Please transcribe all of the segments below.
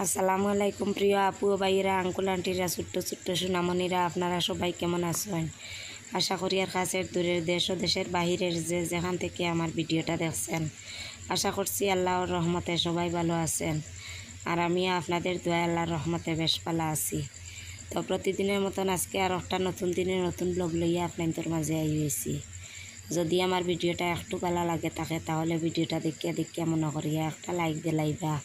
আসসালামু আলাইকুম প্রিয় আপু ভাইয়েরা, আঙ্কুল আন্টিরা, ছোট্ট ছোট্ট সোনামণিরা, আপনারা সবাই কেমন আছেন? আশা করি আর কাছের দূরের দেশ ও দেশের বাহিরের যেখান থেকে আমার ভিডিওটা দেখছেন, আশা করছি আল্লাহর রহমতে সবাই ভালো আছেন। আর আমিও আপনাদের দোয়া আল্লাহর রহমতে বেশ ভালো আছি। তো প্রতিদিনের মতন আজকে আর একটা নতুন দিনের নতুন ব্লগ লইয়া আপনাদের মাঝে হয়েছি। যদি আমার ভিডিওটা একটু ভালো লাগে থাকে তাহলে ভিডিওটা দেখিয়া মনে করিয়া একটা লাইক দিলাইবা।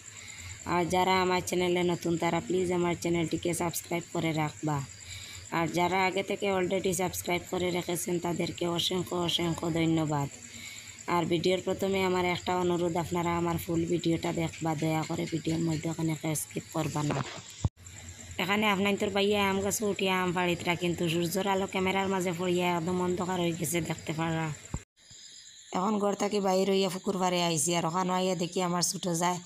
আর যারা আমার চ্যানেলে নতুন তারা প্লিজ আমার চ্যানেলটিকে সাবস্ক্রাইব করে রাখবা। আর যারা আগে থেকে অলরেডি সাবস্ক্রাইব করে রেখেছেন তাদেরকে অসংখ্য অসংখ্য ধন্যবাদ। আর ভিডিওর প্রথমে আমার একটা অনুরোধ, আপনারা আমার ফুল ভিডিওটা দেখবা, দয়া করে ভিডিওর মধ্যে ওখানে স্কিপ করবা না। এখানে আপনার বাইয়া আম গাছে উঠিয়া আম পাড়িতরা, কিন্তু সূর্যের আলো ক্যামেরার মাঝে পড়িয়া একদম অন্ধকার হয়ে গেছে, দেখতে পারা। এখন ঘর থেকে বাইর হইয়া পুকুর পাড়ে আইসি, আর ওখানে আইয়া দেখি আমার ছোটো যায়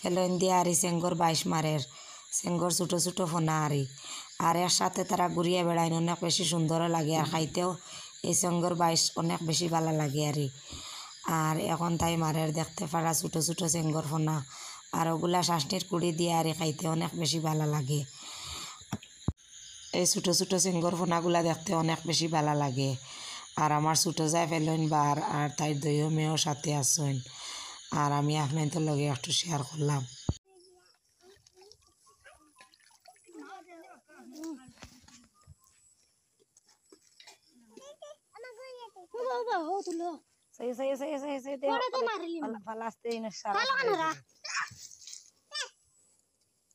ফেলন দিয়া আরি চেঙ্গর 22 মারের চেঙ্গর ছোটো ছোটো ফোনা আর এর সাথে তারা ঘুরিয়া বেড়ায়, অনেক বেশি সুন্দরও লাগে। আর খাইতেও এই চেঙ্গর 22 অনেক বেশি ভালো লাগে আর এখন তাই মারের দেখতে পারা ছোটো ছোটো চেঙ্গর ফোনা, আর ওগুলা শাসনির কুড়ি দিয়ে খাইতে অনেক বেশি ভালো লাগে। এই ছোটো ছোটো চেঙ্গর ফোনাগুলা দেখতে অনেক বেশি ভালো লাগে। আর আমার ছোটো যায় ফেলেন বার, আর তাই দইও মেয়েও সাথে আসেন, আর আমি আপনাদের লগে একটু শেয়ার করলাম।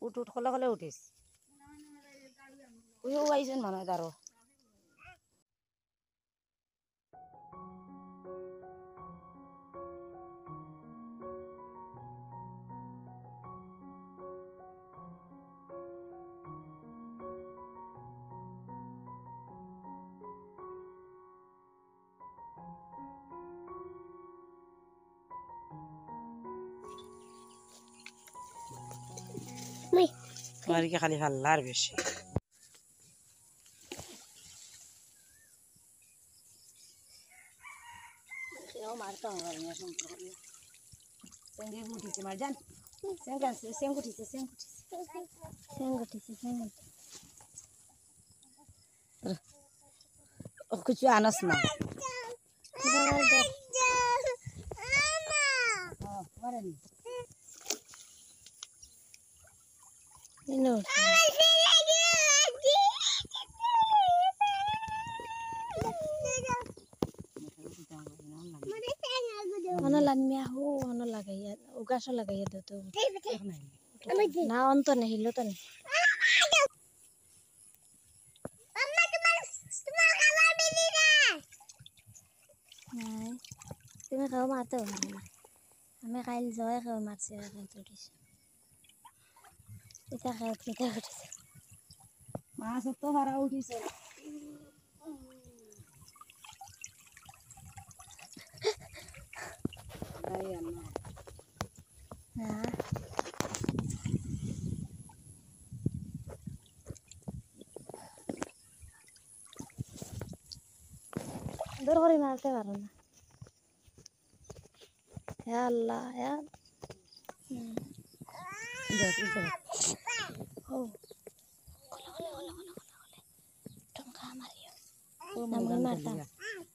উঠ উঠ খোলা খোলা উঠিস আইসেন মনে হয় তারও। তোমার কি খালি ফাল্লার বেশি? মারতে হবে না, সঙ্গে উঠিছে মার যান, সেং উঠিছে কিছু আনস না। লাগাইয়া গাছ লাগাইয়া দিত না, অন্ত নেহিল তো নেই। তুমি খাও মারতে পারো না, আমি খাইল যাওয়াই খাও মারছি, এটা খাও এটা উঠেছে মাছ তো ভাড়া উঠিছে। দূর করে মারতে পারো না। আল্লাহ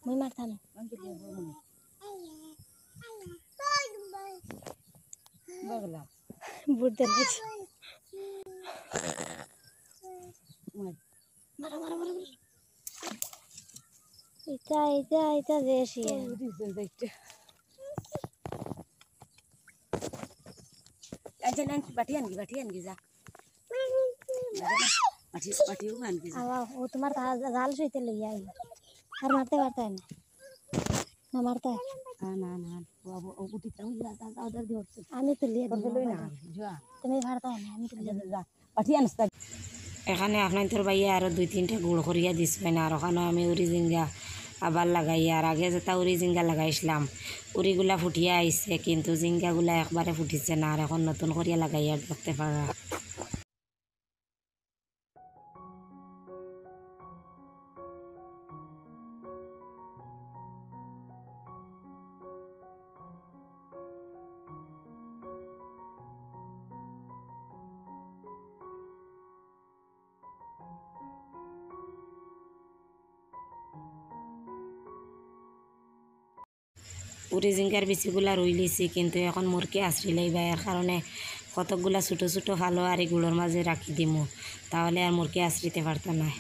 মই মারতাম বুঝতে এটা এটা এটা বেশি বাটি আনবি যা, ও তোমার জাল সইতে লইয়া আইলো আর মারতে পারতে না, না মারতে আমি তুলিয়ে তুমি ভাড়তে না, আমি তুলিয়ে পাঠি আনস। এখানে আপনার বাইয়া আরো 2-3টা গুড় করিয়া দিসবেন, আর ওখানে আমি উড়ি জিঙ্গা আবার লাগাইয়া, আর আগে যেটা উড়ি জিঙ্গা লাগাইছিলাম উড়িগুলা ফুটিয়া আইছে, কিন্তু জিঙ্গাগুলা একবারে ফুটিছে না, আর এখন নতুন করিয়া লাগাইয়া দেখতে পারা। উড়ি জিঙ্গার বিচিগুলা রুই লিছি, কিন্তু এখন মুরগি আশ্রিলেই বা এর কারণে কতকগুলা ছোটো ছোটো ভালো আর এই গুঁড়োর মাঝে রাখি দিমু, তাহলে আর মুরগি আশ্রিতে পারতো না।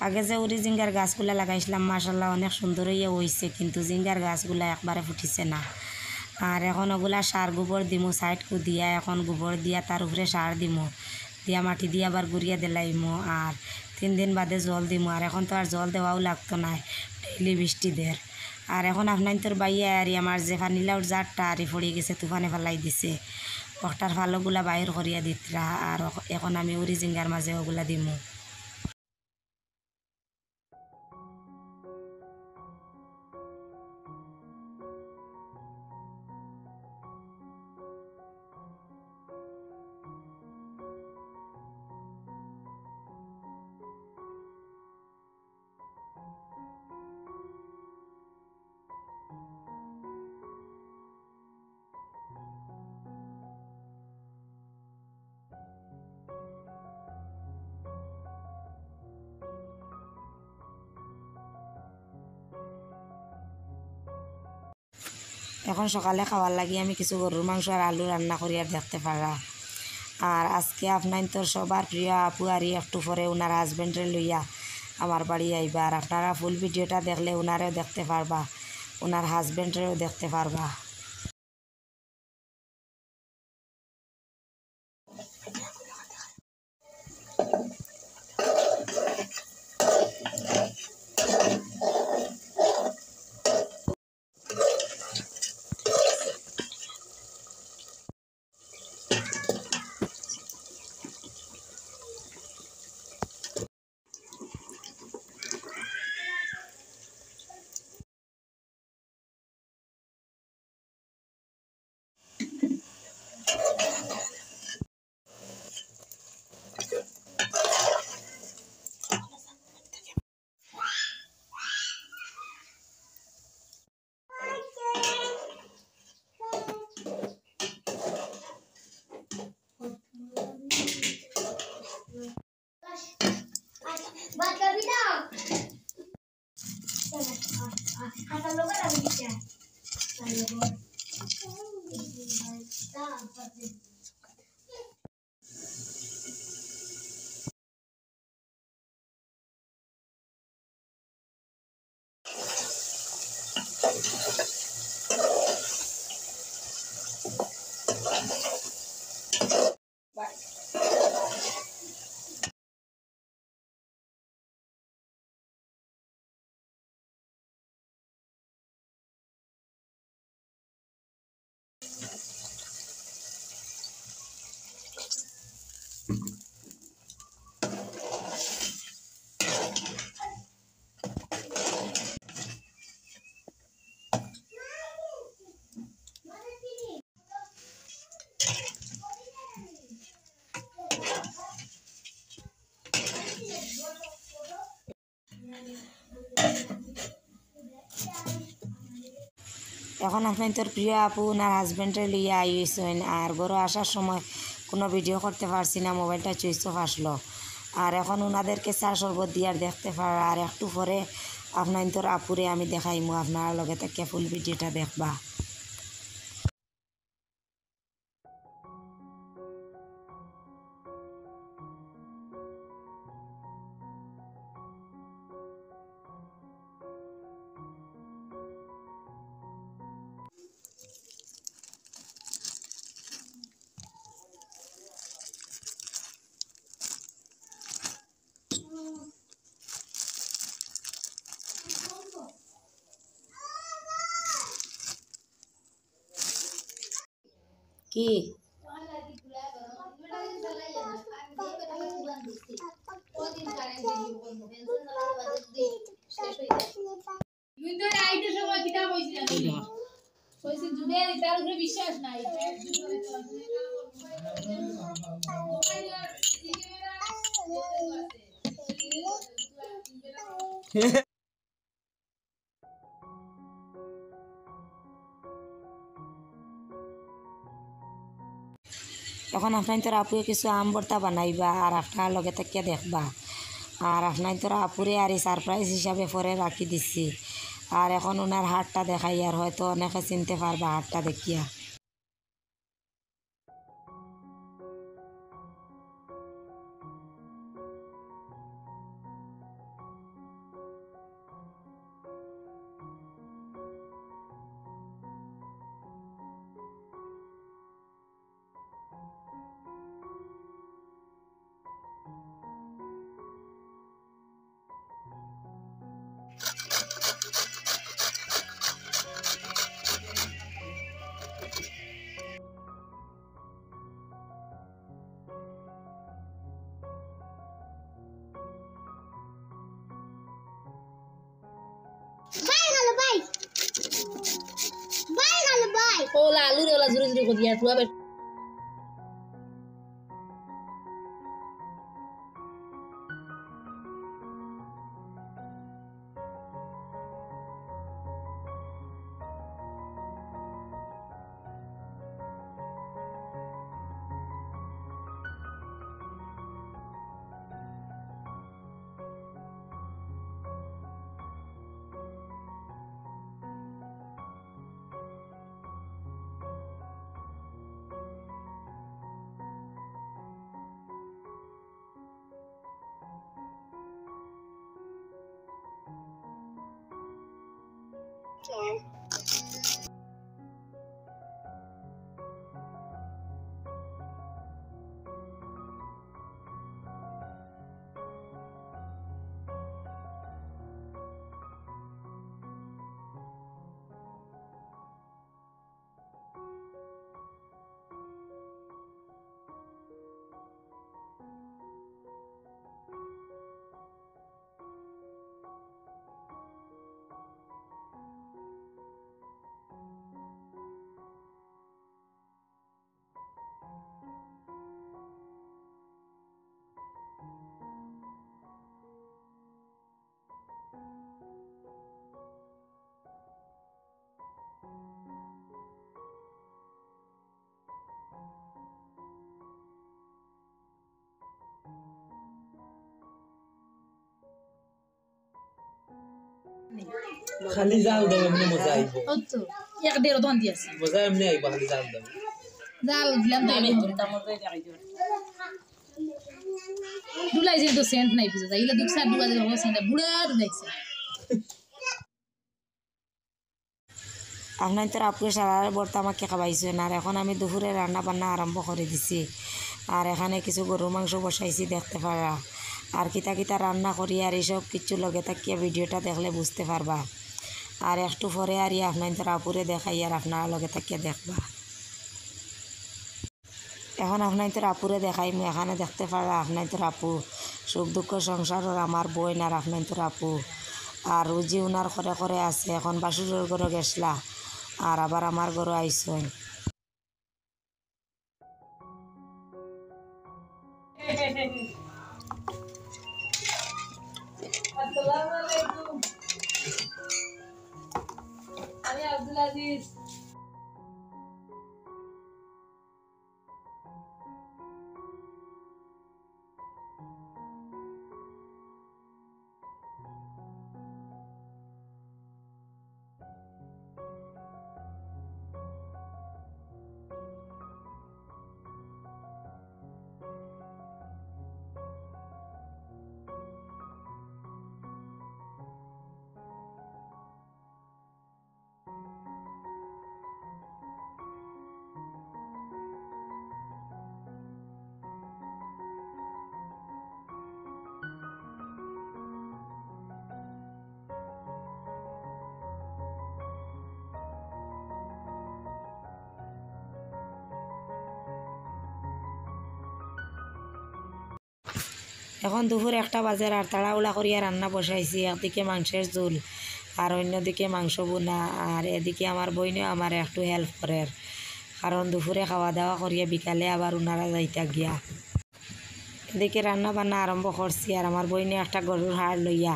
আগে যে উড়ি জিঙ্গার গাছগুলা লাগাইছিলাম মাশাল্লাহ অনেক সুন্দর হয়েছে, কিন্তু জিঙ্গার গাছগুলা একবারে ফুটিছে না। আর এখন ওগুলা সার গোবর দিমু, সাইড দিয়া এখন গোবর দিয়া তার উপরে সার দিমু, দিয়া মাটি দিয়ে আবার গুড়িয়া দিলাইমু, আর 3 দিন বাদে জল দিমু। আর এখন তো আর জল দেওয়াও লাগতো না, ডেইলি বৃষ্টি দের। আর এখন আপনার তোর বাইয়া আর আমার যে ফানিলাউর জারটা আরি পড়ে গেছে, তুফানে ফেলাই দিছে, ওটার ফালোগুলা বাহির করিয়া দিতরা। আর এখন আমি উড়ি জিঙ্গার মাঝে ওগুলা দিমু। এখন সকালে খাওয়ার লাগি আমি কিছু গরুর মাংস আর আলু রান্না করি আর দেখতে পারা। আর আজকে আপনার তোর সবার প্রিয় আপু আর একটু পরে ওনার হাজব্যান্ডের লইয়া আমার বাড়ি আইবা। আর আপনারা ফুল ভিডিওটা দেখলে ওনারেও দেখতে পারবা, ওনার হাজব্যান্ডেরও দেখতে পারবা। এখন আপনার তোর প্রিয় আপু ওনার হাজব্যান্ডের লইয়া আইসেন, আর ঘরে আসার সময় কোনো ভিডিও করতে পারছি না, মোবাইলটা চুইস অফ আসলো। আর এখন ওনাদেরকে চা শরবত দিয়ে দেখতে পার। আর একটু পরে আপনার তোর আপুরে আমি দেখাইমু, আপনার লগে থেকে ফুল ভিডিওটা দেখবা। কি বিশ্বাস নাই এখন আপনার তোর আপুয়ে কিছু আম ভর্তা বানাইবা আর আপনার লগে থাকিয়া দেখবা আর আপনার তোর আপুরে আর এই সারপ্রাইজ হিসাবে পরে রাখি দিছি আর এখন ওনার হাতটা দেখাই আর হয়তো অনেকে চিনতে পারবা হাতটা দেখিয়া ওলা আলু রে ওলা জুরি জুরি করিয়া তুয়া বেট খালি জাল দাও এমনি মজা আইব তো এক দেড় দন দিয়েছে মজা এমনি আইব খালি জাল দাও জাল দিলাম ডুলাই যে তো সেন্ট নাই বুঝা যায় ইলা দুকসা ডুলা যে হো সেন্ট বুড়া ডুলাইছে আপনার তোর আপুরে সারার ভর্তা আমাকে খাওয়াইছেন আর এখন আমি দুপুরে রান্না বান্না আরম্ভ করে দিছি আর এখানে কিছু গরুর মাংস বসাইছি দেখতে পারা আর কিতা কিতা রান্না করি আর এইসব কিছু লগে থাকিয়া ভিডিওটা দেখলে বুঝতে পারবা আর একটু পরে আর আপনার তোর আপুরে দেখাই আর আপনার লগে থাকিয়া দেখবা এখন আপনার তোর আপুরে দেখাই এখানে দেখতে পারা আপনার তোর আপু সুখ দুঃখ সংসারের আমার বোন আর আপনার তোর আপু আর রুজি উনার করে করে আছে এখন বাসুরের ঘরে গেছলা আর আবার আমার ঘরে আইসন আসসালামু আলাইকুম আমি আব্দুল আজিজ এখন দুপুর 1টা বাজে আর তাড়াহুড়া করিয়া রান্না বসাইছি একদিকে মাংসের ঝোল আর অন্যদিকে মাংস বোনা আর এদিকে আমার বইনেও আমার একটু হেল্প করে কারণ দুপুরে খাওয়া দাওয়া করিয়া বিকালে আবার ওনারা যাইতা গিয়া এদিকে রান্না বান্না আরম্ভ করছি আর আমার বইনে একটা গরুর হাড় লইয়া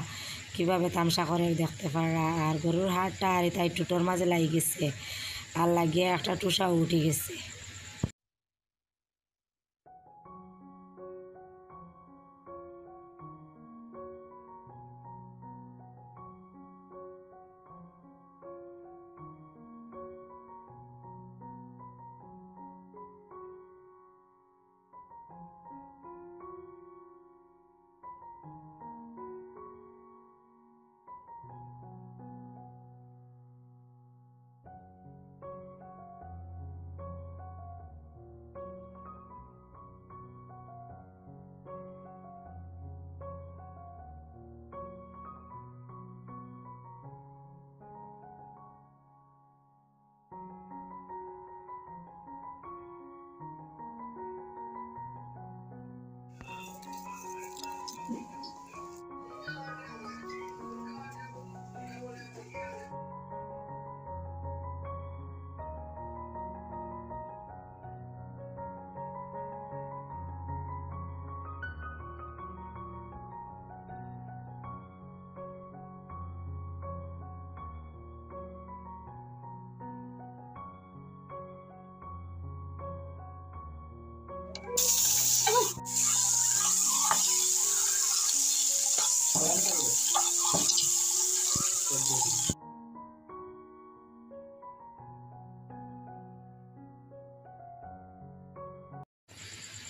কীভাবে তামসা করে দেখতে পারা আর গরুর হাড়টা আর তাই টুটোর মাঝে লাগি গেছে আর লাগিয়ে একটা টুসাও উঠে গেছে।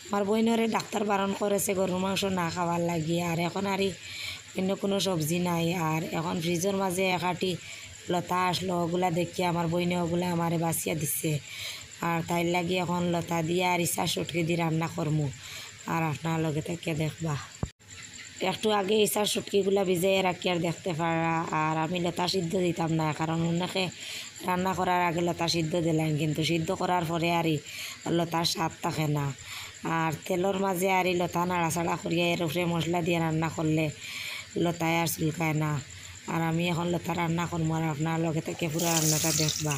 আমার বইনরে ডাক্তার বারণ করেছে গরুর মাংস না খাওয়ার লাগিয়ে আর এখন আর অন্য কোনো সবজি নাই আর এখন ফ্রিজের মাঝে একাটি লতা আসলো ওগুলা দেখিয়ে আমার বইনে ওগুলা আমারে বাঁচিয়া দিচ্ছে আর তাই লাগি এখন লতা দিয়ে আর ইচ্ছা সুটকি দিয়ে রান্না করমু আর আপনার লগে থেকে দেখবা। একটু আগে ইচ্ছার সুটকিগুলা ভিজাইয়ে রাখি আর দেখতে পারা আর আমি লতা সিদ্ধ দিতাম না কারণ অনেকে রান্না করার আগে লতা সিদ্ধ দিলেন কিন্তু সিদ্ধ করার পরে আরই লতার স্বাদ থাকে না আর তেলের মাঝে আরই লতা নাড়াচাড়া করিয়া এর উপরে মশলা দিয়ে রান্না করলে লতায় আর চুলকায় না আর আমি এখন লতা রান্না করবো আর আপনার লগে থেকে পুরো রান্নাটা দেখবা।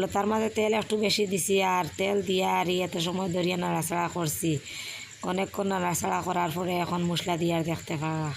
লতার মাঝে তেল একটু বেশি দিছি আর তেল দিয়ে আর এত সময় ধরিয়া নাড়াচাড়া করছি অনেকক্ষণ নাড়াচাড়া করার পরে এখন মশলা দিয়ে আর দেখতে পারা।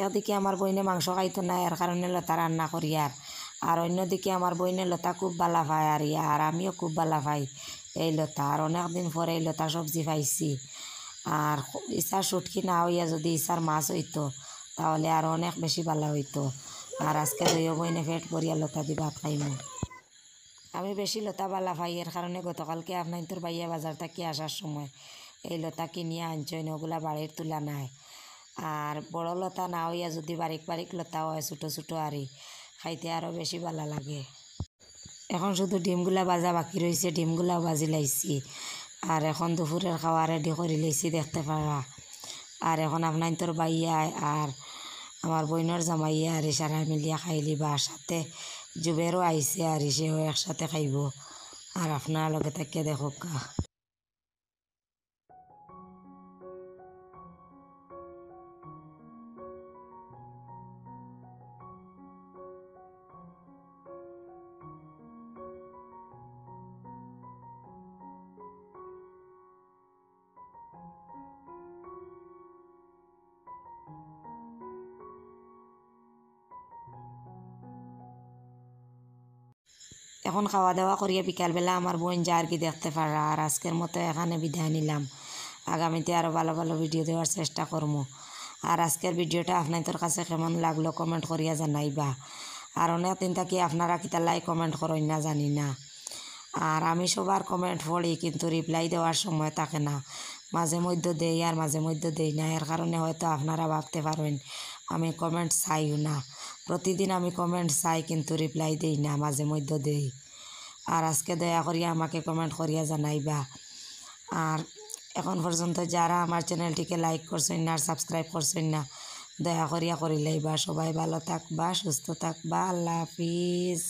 একদিকে আমার বইনে মাংস খাইতো না, এর কারণে লতা রান্না করি আর অন্যদিকে আমার বইনে লতা খুব বালা পায় আর আমিও খুব বালা পাই এই লতা। আর অনেক দিন পরে এই লতা সবজি পাইছি। আর ইসার শুটকি না হইয়া যদি ইসার মাছ হইতো তাহলে আর অনেক বেশি ভালো হইতো। আর আজকে দুইও বইনে পেট ভরিয়া লতা দি ভাত খাইমু। আমি বেশি লতা বালা পাই, এর কারণে গতকালকে আপনার তোর বাইয়া বাজার থেকে আসার সময় এই লতা কিনিয়া আনছেন, ওগুলা বাড়ির তুলা নাই। আর বড় লতা না হইয়া যদি বারিক বারিক লতা হয় ছোটো ছোটো আরি খাইতে আরও বেশি ভালো লাগে। এখন শুধু ডিমগুলা ভাজা বাকি রয়েছে, ডিমগুলাও ভাজি লাইছি। আর এখন দুপুরের খাওয়া রেডি করে লাইছি দেখতে পারা। আর এখন আপনার তোর বাইয়া আর আমার বইনের জামাইয়া আর সারা মিলিয়া খাইলি, বা সাথে জুবেরও আইসে আর সেও একসাথে খাইব। আর আপনার লগে থাকিয়ে দেখো কা। এখন খাওয়া দাওয়া করিয়া বিকালবেলা আমার বোন যার কি দেখতে পারা। আর আজকের মতো এখানে বিদায় নিলাম। আগামীতে আরও ভালো ভালো ভিডিও দেওয়ার চেষ্টা করবো। আর আজকের ভিডিওটা আপনাদের কাছে কেমন লাগলো কমেন্ট করিয়া জানাইবা। আর অনেক দিন থাকি আপনারা কিতা লাইক কমেন্ট করেন না জানি না। আর আমি সবার কমেন্ট পড়ি কিন্তু রিপ্লাই দেওয়ার সময় থাকে না, মাঝে মধ্যে দেই আর মাঝে মধ্যে দেই না। এর কারণে হয়তো আপনারা ভাবতে পারেন আমি কমেন্ট চাইও না। প্রতিদিন আমি কমেন্ট চাই কিন্তু রিপ্লাই দেই না, মাঝে মধ্যে দেই। আর আজকে দয়া করিয়া আমাকে কমেন্ট করিয়া জানাইবা। আর এখন পর্যন্ত যারা আমার চ্যানেলটিকে লাইক করছেন না আর সাবস্ক্রাইব করছেন না, দয়া করিয়া করিলেইবা। সবাই ভালো থাকবা, সুস্থ থাকবা। আল্লাহ হাফিজ।